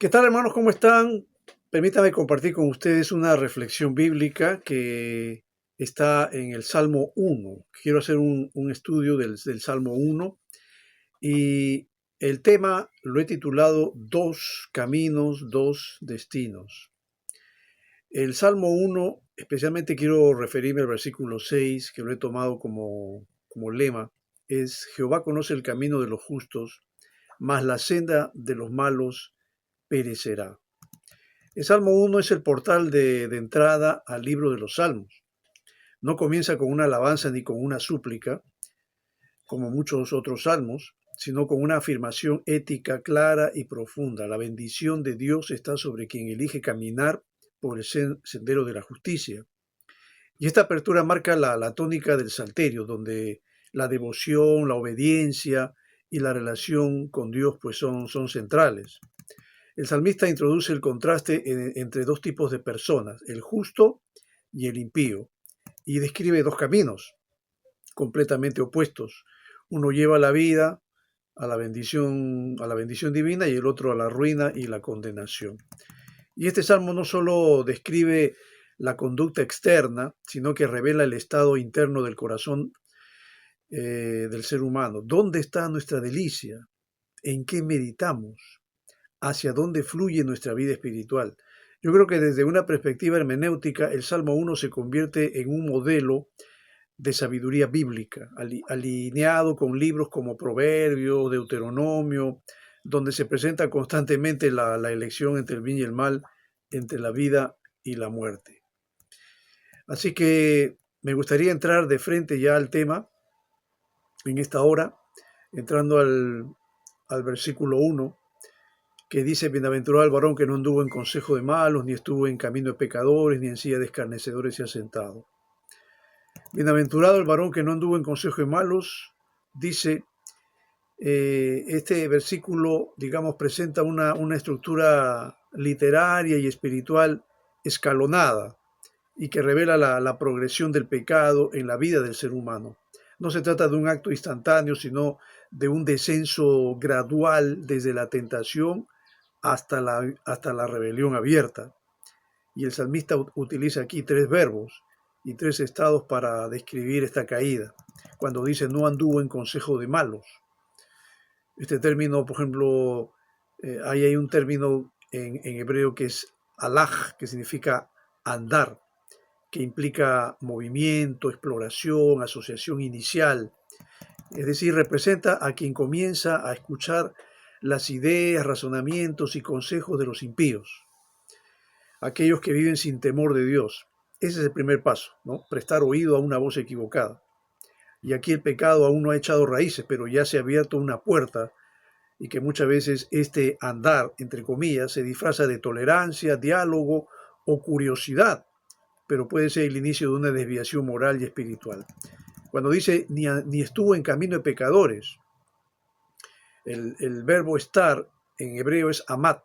¿Qué tal, hermanos? ¿Cómo están? Permítame compartir con ustedes una reflexión bíblica que está en el Salmo 1. Quiero hacer un estudio del Salmo 1 y el tema lo he titulado Dos caminos, dos destinos. El Salmo 1, especialmente quiero referirme al versículo 6, que lo he tomado como lema, es Jehová conoce el camino de los justos, mas la senda de los malos perecerá. El Salmo 1 es el portal de entrada al libro de los Salmos. No comienza con una alabanza ni con una súplica, como muchos otros salmos, sino con una afirmación ética clara y profunda. La bendición de Dios está sobre quien elige caminar por el sendero de la justicia. Y esta apertura marca la tónica del Salterio, donde la devoción, la obediencia y la relación con Dios pues son centrales. El salmista introduce el contraste entre dos tipos de personas, el justo y el impío, y describe dos caminos completamente opuestos. Uno lleva la vida a la bendición divina y el otro a la ruina y la condenación. Y este salmo no solo describe la conducta externa, sino que revela el estado interno del corazón del ser humano. ¿Dónde está nuestra delicia? ¿En qué meditamos? ¿Hacia dónde fluye nuestra vida espiritual? Yo creo que desde una perspectiva hermenéutica, el Salmo 1 se convierte en un modelo de sabiduría bíblica, alineado con libros como Proverbios, Deuteronomio, donde se presenta constantemente la elección entre el bien y el mal, entre la vida y la muerte. Así que me gustaría entrar de frente ya al tema en esta hora, entrando al versículo 1, que dice: bienaventurado el varón que no anduvo en consejo de malos, ni estuvo en camino de pecadores, ni en silla de escarnecedores se ha sentado. Bienaventurado el varón que no anduvo en consejo de malos, dice, este versículo, digamos, presenta una estructura literaria y espiritual escalonada y que revela la progresión del pecado en la vida del ser humano. No se trata de un acto instantáneo, sino de un descenso gradual desde la tentación hasta la rebelión abierta. Y el salmista utiliza aquí tres verbos y tres estados para describir esta caída. Cuando dice no anduvo en consejo de malos. Este término, por ejemplo, ahí hay un término en hebreo que es halach, que significa andar, que implica movimiento, exploración, asociación inicial. Es decir, representa a quien comienza a escuchar las ideas, razonamientos y consejos de los impíos, aquellos que viven sin temor de Dios. Ese es el primer paso, ¿no? Prestar oído a una voz equivocada. Y aquí el pecado aún no ha echado raíces, pero ya se ha abierto una puerta y que muchas veces este andar, entre comillas, se disfraza de tolerancia, diálogo o curiosidad, pero puede ser el inicio de una desviación moral y espiritual. Cuando dice ni estuvo en camino de pecadores, el verbo estar en hebreo es amat,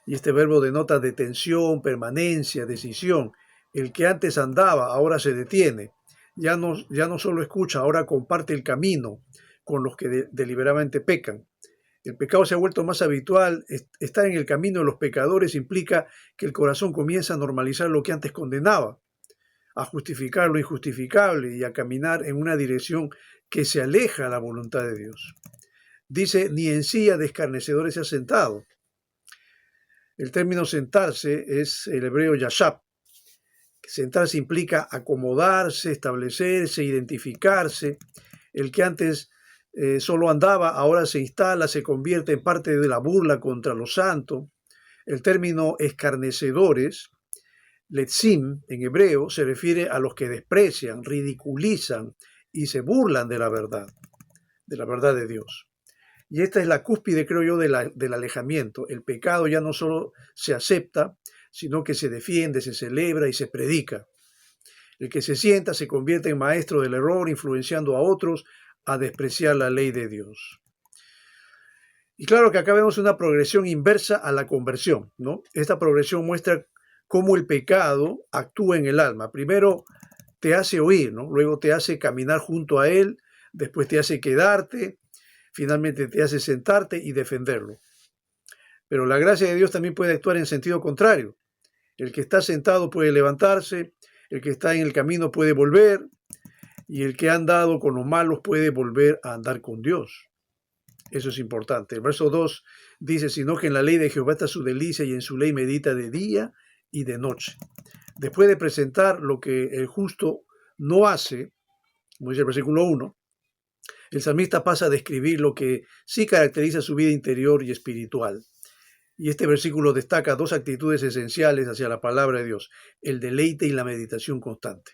y este verbo denota detención, permanencia, decisión. El que antes andaba ahora se detiene, ya no solo escucha, ahora comparte el camino con los que deliberadamente pecan. El pecado se ha vuelto más habitual. Estar en el camino de los pecadores implica que el corazón comienza a normalizar lo que antes condenaba, a justificar lo injustificable y a caminar en una dirección que se aleja de la voluntad de Dios. Dice, ni en silla de escarnecedores se ha sentado. El término sentarse es el hebreo yashab. Sentarse implica acomodarse, establecerse, identificarse. El que antes solo andaba, ahora se instala, se convierte en parte de la burla contra los santos. El término escarnecedores, letzim, en hebreo, se refiere a los que desprecian, ridiculizan y se burlan de la verdad de Dios. Y esta es la cúspide, creo yo, del alejamiento. El pecado ya no solo se acepta, sino que se defiende, se celebra y se predica. El que se sienta se convierte en maestro del error, influenciando a otros a despreciar la ley de Dios. Y claro que acá vemos una progresión inversa a la conversión, ¿no? Esta progresión muestra cómo el pecado actúa en el alma. Primero te hace oír, ¿no? Luego te hace caminar junto a él, después te hace quedarte, finalmente te hace sentarte y defenderlo. Pero la gracia de Dios también puede actuar en sentido contrario. El que está sentado puede levantarse, el que está en el camino puede volver, y el que ha andado con los malos puede volver a andar con Dios. Eso es importante. El verso 2 dice, sino que en la ley de Jehová está su delicia y en su ley medita de día y de noche. Después de presentar lo que el justo no hace, como dice el versículo 1, el salmista pasa a describir lo que sí caracteriza su vida interior y espiritual. Y este versículo destaca dos actitudes esenciales hacia la palabra de Dios, el deleite y la meditación constante.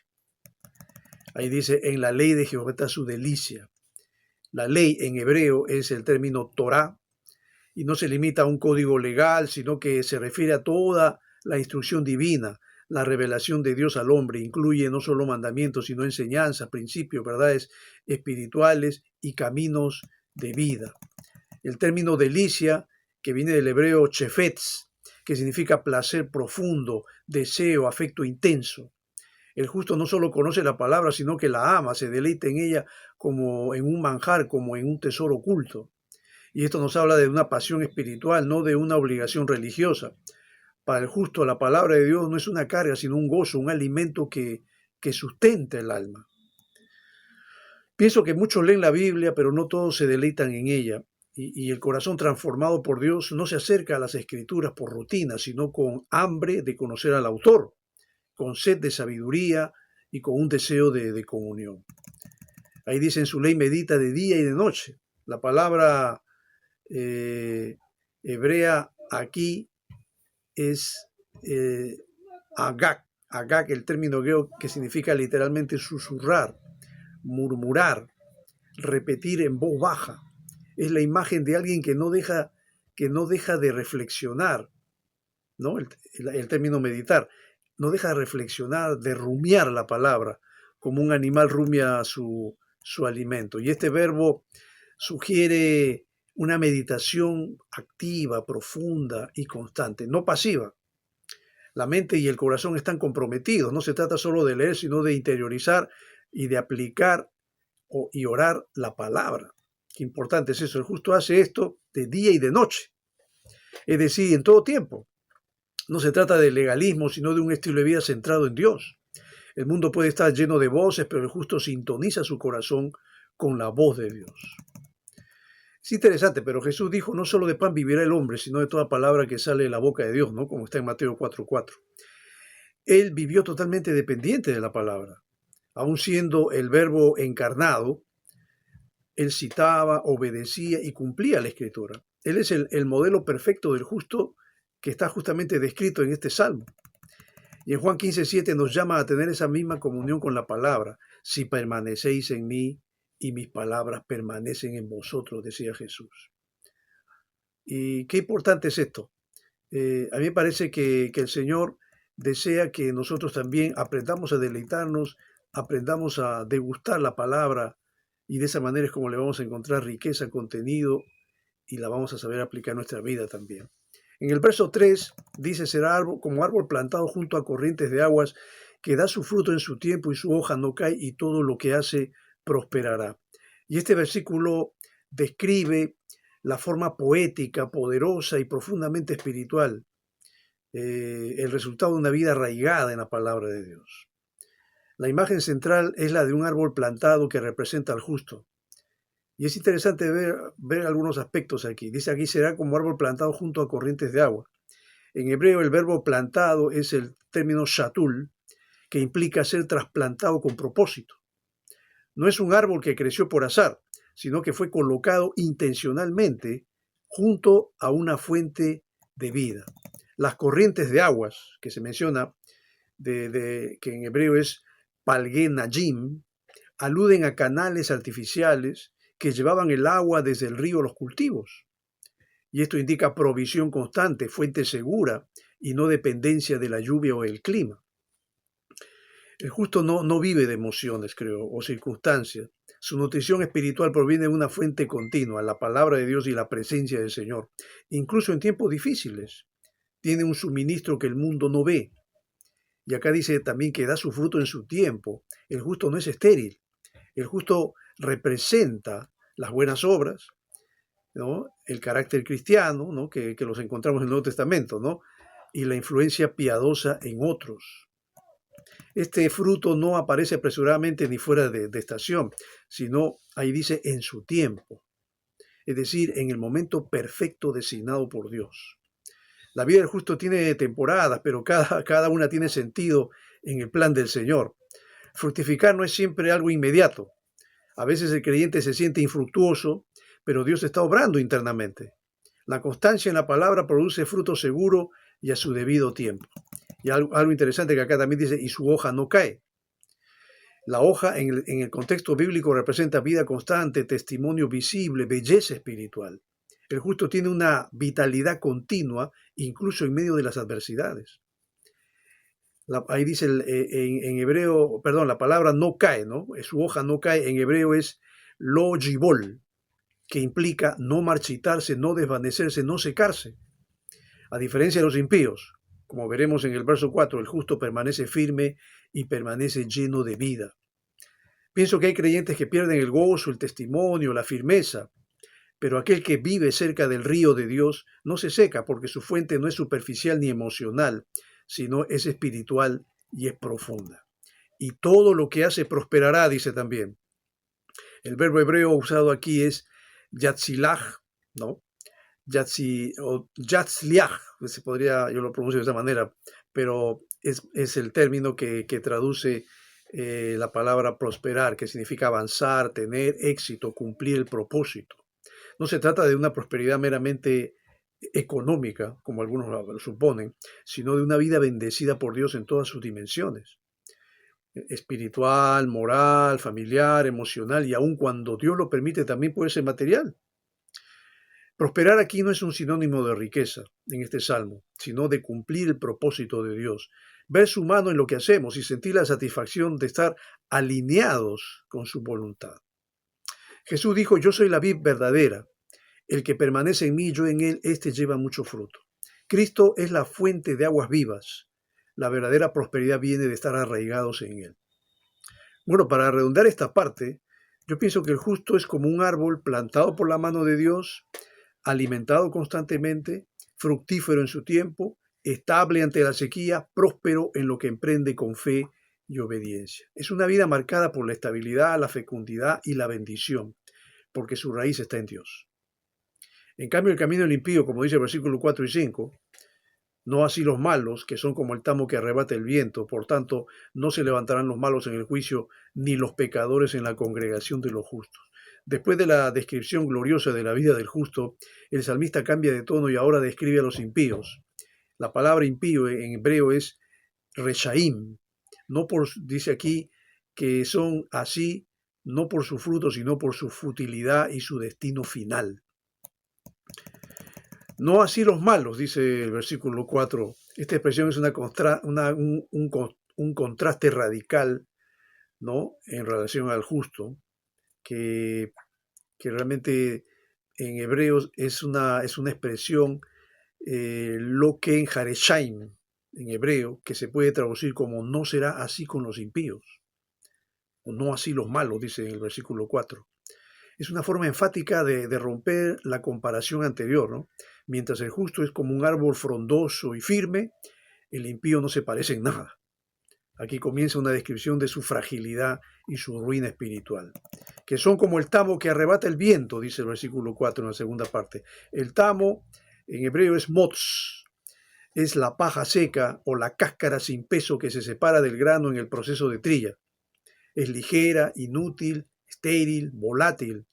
Ahí dice, en la ley de Jehová está su delicia. La ley en hebreo es el término Torah y no se limita a un código legal, sino que se refiere a toda la instrucción divina. La revelación de Dios al hombre incluye no solo mandamientos, sino enseñanzas, principios, verdades espirituales y caminos de vida. El término delicia, que viene del hebreo chefetz, que significa placer profundo, deseo, afecto intenso. El justo no solo conoce la palabra, sino que la ama, se deleita en ella como en un manjar, como en un tesoro oculto. Y esto nos habla de una pasión espiritual, no de una obligación religiosa. Para el justo, la palabra de Dios no es una carga, sino un gozo, un alimento que sustenta el alma. Pienso que muchos leen la Biblia, pero no todos se deleitan en ella. Y el corazón transformado por Dios no se acerca a las Escrituras por rutina, sino con hambre de conocer al autor, con sed de sabiduría y con un deseo de comunión. Ahí dice, en su ley medita de día y de noche. La palabra hebrea aquí es agak. Agak, el término griego que significa literalmente susurrar, murmurar, repetir en voz baja. Es la imagen de alguien que no deja de reflexionar, ¿no? El término meditar. No deja de reflexionar, de rumiar la palabra, como un animal rumia su alimento. Y este verbo sugiere una meditación activa, profunda y constante, no pasiva. La mente y el corazón están comprometidos. No se trata solo de leer, sino de interiorizar y de aplicar y orar la palabra. Qué importante es eso. El justo hace esto de día y de noche. Es decir, en todo tiempo. No se trata de legalismo, sino de un estilo de vida centrado en Dios. El mundo puede estar lleno de voces, pero el justo sintoniza su corazón con la voz de Dios. Es interesante, pero Jesús dijo, no solo de pan vivirá el hombre, sino de toda palabra que sale de la boca de Dios, ¿no? Como está en Mateo 4:4. Él vivió totalmente dependiente de la palabra. Aun siendo el verbo encarnado, él citaba, obedecía y cumplía la Escritura. Él es el modelo perfecto del justo que está justamente descrito en este salmo. Y en Juan 15:7 nos llama a tener esa misma comunión con la palabra. Si permanecéis en mí y mis palabras permanecen en vosotros, decía Jesús. Y qué importante es esto. A mí me parece que el Señor desea que nosotros también aprendamos a deleitarnos, aprendamos a degustar la palabra, y de esa manera es como le vamos a encontrar riqueza, contenido, y la vamos a saber aplicar en nuestra vida también. En el verso 3 dice, será como árbol plantado junto a corrientes de aguas, que da su fruto en su tiempo y su hoja no cae, y todo lo que hace prosperará. Y este versículo describe la forma poética, poderosa y profundamente espiritual, el resultado de una vida arraigada en la palabra de Dios. La imagen central es la de un árbol plantado que representa al justo. Y es interesante ver algunos aspectos aquí. Dice aquí, será como árbol plantado junto a corrientes de agua. En hebreo el verbo plantado es el término shatul, que implica ser trasplantado con propósito. No es un árbol que creció por azar, sino que fue colocado intencionalmente junto a una fuente de vida. Las corrientes de aguas, que se menciona, que en hebreo es palgé najim, aluden a canales artificiales que llevaban el agua desde el río a los cultivos. Y esto indica provisión constante, fuente segura y no dependencia de la lluvia o el clima. El justo no vive de emociones, creo, o circunstancias. Su nutrición espiritual proviene de una fuente continua, la palabra de Dios y la presencia del Señor. Incluso en tiempos difíciles, tiene un suministro que el mundo no ve. Y acá dice también que da su fruto en su tiempo. El justo no es estéril. El justo representa las buenas obras ¿no? El carácter cristiano, ¿no? Que los encontramos en el Nuevo Testamento, ¿no? Y la influencia piadosa en otros. Este fruto no aparece apresuradamente ni fuera de estación, sino, ahí dice, en su tiempo, es decir, en el momento perfecto designado por Dios. La vida del justo tiene temporadas, pero cada una tiene sentido en el plan del Señor. Fructificar no es siempre algo inmediato. A veces el creyente se siente infructuoso, pero Dios está obrando internamente. La constancia en la palabra produce fruto seguro y a su debido tiempo. Y algo interesante que acá también dice, y su hoja no cae. La hoja en el contexto bíblico representa vida constante, testimonio visible, belleza espiritual. El justo tiene una vitalidad continua, incluso en medio de las adversidades. Ahí dice en hebreo, perdón, la palabra no cae, ¿no? Su hoja no cae, en hebreo es lo jibol, que implica no marchitarse, no desvanecerse, no secarse. A diferencia de los impíos, como veremos en el verso 4, el justo permanece firme y permanece lleno de vida. Pienso que hay creyentes que pierden el gozo, el testimonio, la firmeza, pero aquel que vive cerca del río de Dios no se seca porque su fuente no es superficial ni emocional, sino es espiritual y es profunda. Y todo lo que hace prosperará, dice también. El verbo hebreo usado aquí es yatzilach, ¿no? O yatzliach, se podría, yo lo pronuncio de esa manera, pero es el término que traduce la palabra prosperar, que significa avanzar, tener éxito, cumplir el propósito. No se trata de una prosperidad meramente económica, como algunos lo suponen, sino de una vida bendecida por Dios en todas sus dimensiones, espiritual, moral, familiar, emocional, y aun cuando Dios lo permite también puede ser material. Prosperar aquí no es un sinónimo de riqueza en este salmo, sino de cumplir el propósito de Dios, ver su mano en lo que hacemos y sentir la satisfacción de estar alineados con su voluntad. Jesús dijo, yo soy la vid verdadera, el que permanece en mí, yo en él, éste lleva mucho fruto. Cristo es la fuente de aguas vivas. La verdadera prosperidad viene de estar arraigados en él. Bueno, para redondar esta parte, yo pienso que el justo es como un árbol plantado por la mano de Dios, alimentado constantemente, fructífero en su tiempo, estable ante la sequía, próspero en lo que emprende con fe y obediencia. Es una vida marcada por la estabilidad, la fecundidad y la bendición, porque su raíz está en Dios. En cambio, el camino del impío, como dice el versículo 4 y 5, no así los malos, que son como el tamo que arrebata el viento, por tanto, no se levantarán los malos en el juicio, ni los pecadores en la congregación de los justos. Después de la descripción gloriosa de la vida del justo, el salmista cambia de tono y ahora describe a los impíos. La palabra impío en hebreo es reshaim. Dice aquí que son así, no por su fruto, sino por su futilidad y su destino final. No así los malos, dice el versículo 4. Esta expresión es un contraste radical, ¿no? En relación al justo, que realmente en hebreos es una expresión, lo que en Hareshaim, en hebreo, que se puede traducir como no será así con los impíos, o no así los malos, dice en el versículo 4. Es una forma enfática de romper la comparación anterior, ¿no? Mientras el justo es como un árbol frondoso y firme, el impío no se parece en nada. Aquí comienza una descripción de su fragilidad y su ruina espiritual, que son como el tamo que arrebata el viento, dice el versículo 4 en la segunda parte. El tamo en hebreo es motz, es la paja seca o la cáscara sin peso que se separa del grano en el proceso de trilla. Es ligera, inútil, estéril, volátil.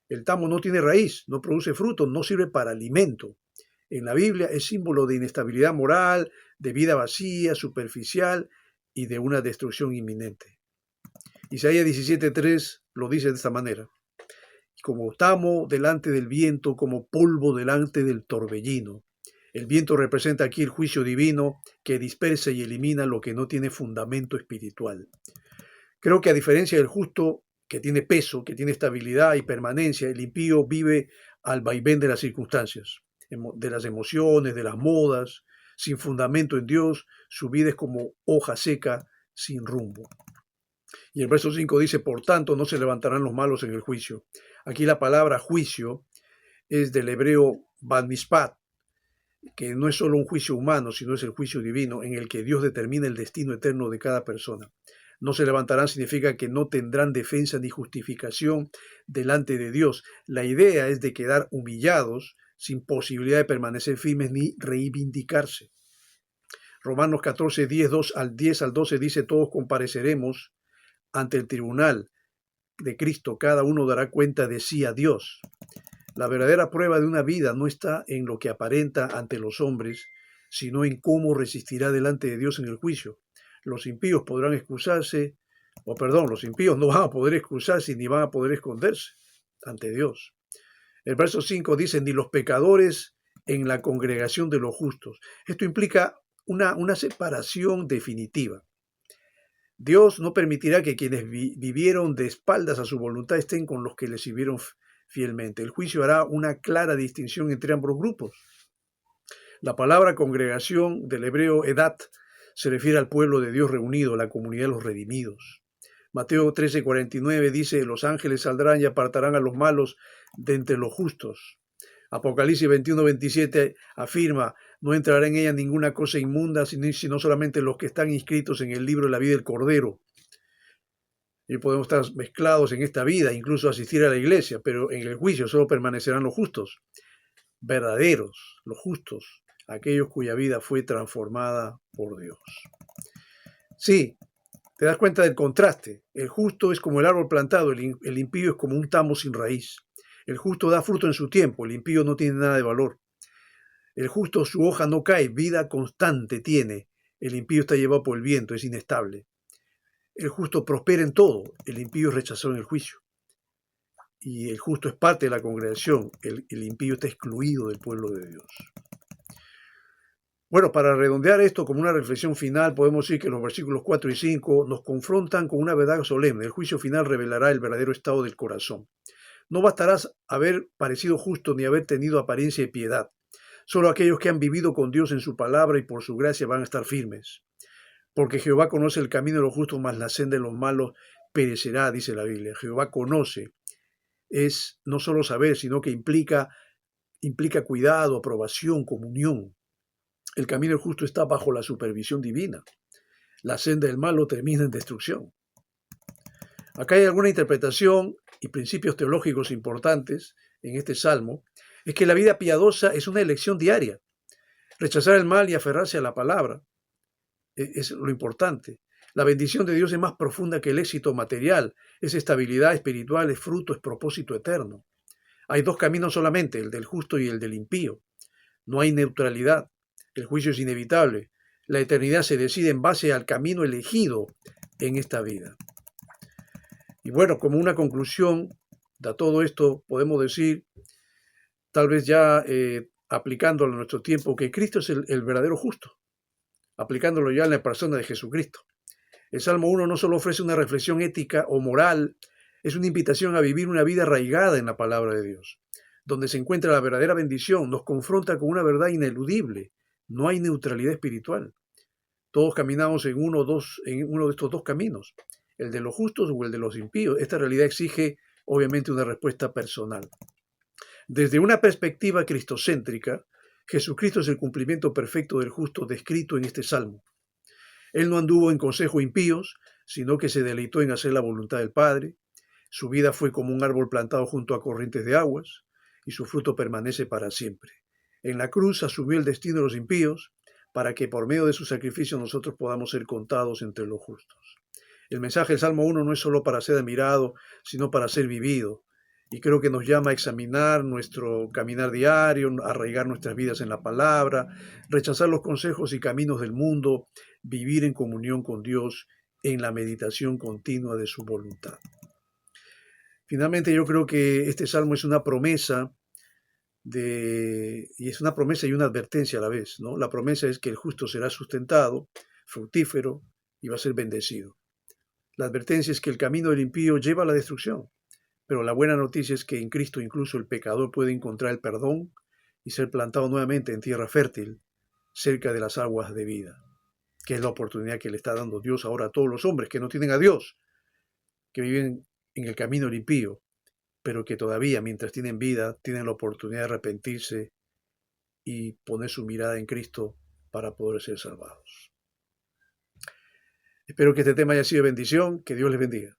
El tamo no tiene raíz, no produce fruto, no sirve para alimento. En la Biblia es símbolo de inestabilidad moral, de vida vacía, superficial y de una destrucción inminente. Isaías 17:3 lo dice de esta manera: como tamo delante del viento, como polvo delante del torbellino. El viento representa aquí el juicio divino que dispersa y elimina lo que no tiene fundamento espiritual. Creo que a diferencia del justo, que tiene peso, que tiene estabilidad y permanencia, el impío vive al vaivén de las circunstancias, de las emociones, de las modas, sin fundamento en Dios. Su vida es como hoja seca, sin rumbo. Y el verso 5 dice, por tanto, no se levantarán los malos en el juicio. Aquí la palabra juicio es del hebreo Bad Mishpat, que no es solo un juicio humano, sino es el juicio divino en el que Dios determina el destino eterno de cada persona. No se levantarán significa que no tendrán defensa ni justificación delante de Dios. La idea es de quedar humillados, sin posibilidad de permanecer firmes ni reivindicarse. Romanos 14, 10 al 12 dice: todos compareceremos ante el tribunal de Cristo, cada uno dará cuenta de sí a Dios. La verdadera prueba de una vida no está en lo que aparenta ante los hombres, sino en cómo resistirá delante de Dios en el juicio. Los impíos podrán excusarse, los impíos no van a poder excusarse ni van a poder esconderse ante Dios. El verso 5 dice: ni los pecadores en la congregación de los justos. Esto implica una separación definitiva. Dios no permitirá que quienes vivieron de espaldas a su voluntad estén con los que le sirvieron fielmente. El juicio hará una clara distinción entre ambos grupos. La palabra congregación del hebreo edat se refiere al pueblo de Dios reunido, la comunidad de los redimidos. Mateo 13:49 dice: los ángeles saldrán y apartarán a los malos de entre los justos. Apocalipsis 21:27 afirma: no entrará en ella ninguna cosa inmunda, sino solamente los que están inscritos en el libro de la vida del Cordero. Y podemos estar mezclados en esta vida, incluso asistir a la iglesia, pero en el juicio solo permanecerán los justos, verdaderos, los justos, aquellos cuya vida fue transformada por Dios. Sí, te das cuenta del contraste. El justo es como el árbol plantado, el impío es como un tamo sin raíz. El justo da fruto en su tiempo, el impío no tiene nada de valor. El justo, su hoja no cae, vida constante tiene. El impío está llevado por el viento, es inestable. El justo prospera en todo, el impío es rechazado en el juicio. Y el justo es parte de la congregación, el impío está excluido del pueblo de Dios. Bueno, para redondear esto como una reflexión final, podemos decir que los versículos 4 y 5 nos confrontan con una verdad solemne. El juicio final revelará el verdadero estado del corazón. No bastarás haber parecido justo ni haber tenido apariencia de piedad. Solo aquellos que han vivido con Dios en su palabra y por su gracia van a estar firmes. Porque Jehová conoce el camino de los justos, mas la senda de los malos perecerá, dice la Biblia. Jehová conoce. Es no solo saber, sino que implica cuidado, aprobación, comunión. El camino del justo está bajo la supervisión divina. La senda del malo termina en destrucción. Acá hay alguna interpretación y principios teológicos importantes en este salmo. Es que la vida piadosa es una elección diaria. Rechazar el mal y aferrarse a la palabra es lo importante. La bendición de Dios es más profunda que el éxito material. Es estabilidad espiritual, es fruto, es propósito eterno. Hay dos caminos solamente, el del justo y el del impío. No hay neutralidad. El juicio es inevitable. La eternidad se decide en base al camino elegido en esta vida. Y bueno, como una conclusión de todo esto, podemos decir, tal vez ya aplicándolo a nuestro tiempo, que Cristo es el verdadero justo, aplicándolo ya en la persona de Jesucristo. El Salmo 1 no solo ofrece una reflexión ética o moral, es una invitación a vivir una vida arraigada en la palabra de Dios, donde se encuentra la verdadera bendición, nos confronta con una verdad ineludible. No hay neutralidad espiritual. Todos caminamos en uno de estos dos caminos, el de los justos o el de los impíos. Esta realidad exige, obviamente, una respuesta personal. Desde una perspectiva cristocéntrica, Jesucristo es el cumplimiento perfecto del justo descrito en este salmo. Él no anduvo en consejo impíos, sino que se deleitó en hacer la voluntad del Padre. Su vida fue como un árbol plantado junto a corrientes de aguas, y su fruto permanece para siempre. En la cruz asumió el destino de los impíos, para que por medio de su sacrificio nosotros podamos ser contados entre los justos. El mensaje del Salmo 1 no es solo para ser admirado, sino para ser vivido. Y creo que nos llama a examinar nuestro caminar diario, a arraigar nuestras vidas en la palabra, rechazar los consejos y caminos del mundo, vivir en comunión con Dios en la meditación continua de su voluntad. Finalmente, yo creo que este salmo es una promesa y es una promesa y una advertencia a la vez, ¿no? La promesa es que el justo será sustentado, fructífero y va a ser bendecido. La advertencia es que el camino del impío lleva a la destrucción, pero la buena noticia es que en Cristo incluso el pecador puede encontrar el perdón y ser plantado nuevamente en tierra fértil, cerca de las aguas de vida, que es la oportunidad que le está dando Dios ahora a todos los hombres que no tienen a Dios, que viven en el camino del impío, pero que todavía, mientras tienen vida, tienen la oportunidad de arrepentirse y poner su mirada en Cristo para poder ser salvados. Espero que este tema haya sido de bendición. Que Dios les bendiga.